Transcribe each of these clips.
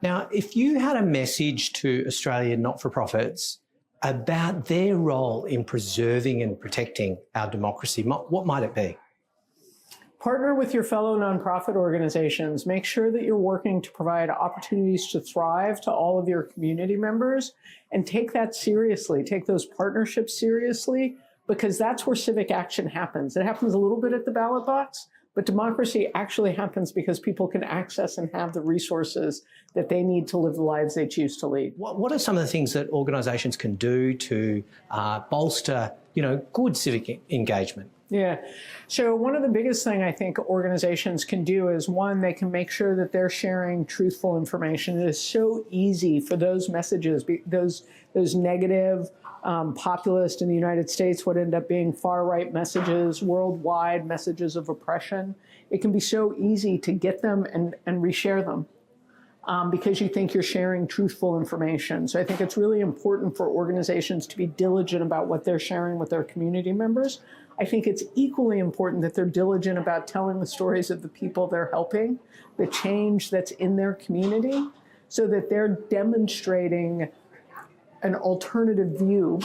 Now, if you had a message to Australian not-for-profits about their role in preserving and protecting our democracy, what might it be? Partner with your fellow nonprofit organizations. Make sure that you're working to provide opportunities to thrive to all of your community members, and take that seriously. Take those partnerships seriously, because that's where civic action happens. It happens a little bit at the ballot box, but democracy actually happens because people can access and have the resources that they need to live the lives they choose to lead. What are some of the things that organisations can do to bolster, good civic engagement? Yeah. So one of the biggest things I think organizations can do is, one, they can make sure that they're sharing truthful information. It is so easy for those messages, those negative, populist in the United States would end up being far-right messages, worldwide messages of oppression. It can be so easy to get them and reshare them because you think you're sharing truthful information. So I think it's really important for organizations to be diligent about what they're sharing with their community members. I think it's equally important that they're diligent about telling the stories of the people they're helping, the change that's in their community, so that they're demonstrating an alternative view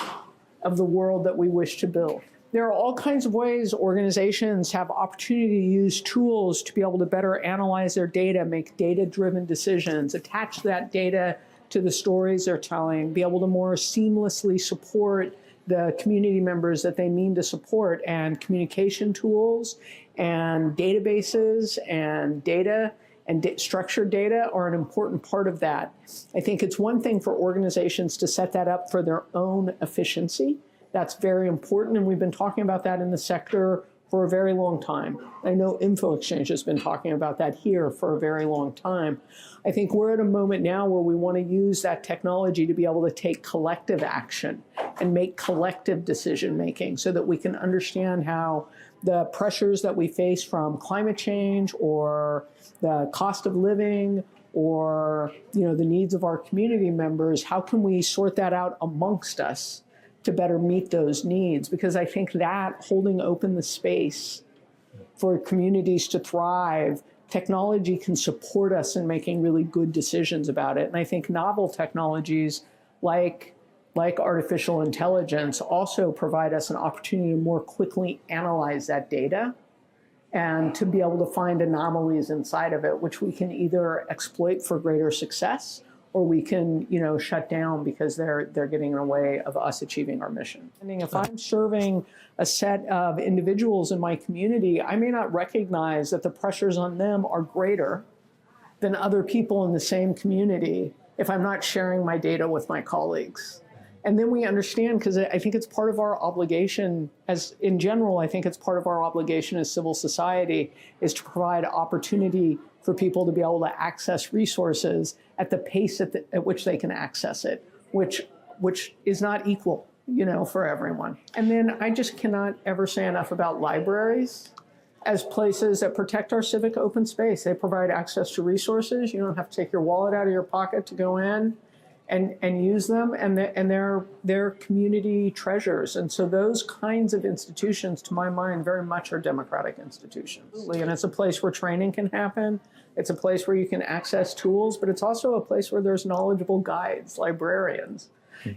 of the world that we wish to build. There are all kinds of ways organizations have opportunity to use tools to be able to better analyze their data, make data-driven decisions, attach that data to the stories they're telling, be able to more seamlessly support the community members that they mean to support, and communication tools and databases and data and structured data are an important part of that. I think it's one thing for organizations to set that up for their own efficiency. That's very important, and we've been talking about that in the sector for a very long time. I know Infoxchange has been talking about that here for a very long time. I think we're at a moment now where we want to use that technology to be able to take collective action and make collective decision making, so that we can understand how the pressures that we face from climate change, or the cost of living, or the needs of our community members, how can we sort that out amongst us to better meet those needs? Because I think that holding open the space for communities to thrive, technology can support us in making really good decisions about it. And I think novel technologies like artificial intelligence also provide us an opportunity to more quickly analyze that data and to be able to find anomalies inside of it, which we can either exploit for greater success, or we can, shut down because they're getting in the way of us achieving our mission. And if I'm serving a set of individuals in my community, I may not recognize that the pressures on them are greater than other people in the same community if I'm not sharing my data with my colleagues. And then we understand, because I think it's part of our obligation, in general, I think it's part of our obligation as civil society, is to provide opportunity for people to be able to access resources at the pace at which they can access it, which is not equal, for everyone. And then I just cannot ever say enough about libraries as places that protect our civic open space. They provide access to resources. You don't have to take your wallet out of your pocket to go in and use them, and they're community treasures. And so those kinds of institutions, to my mind, very much are democratic institutions. And it's a place where training can happen. It's a place where you can access tools, but it's also a place where there's knowledgeable guides, librarians,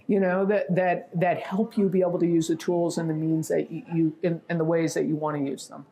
that help you be able to use the tools and the means that in the ways that you want to use them.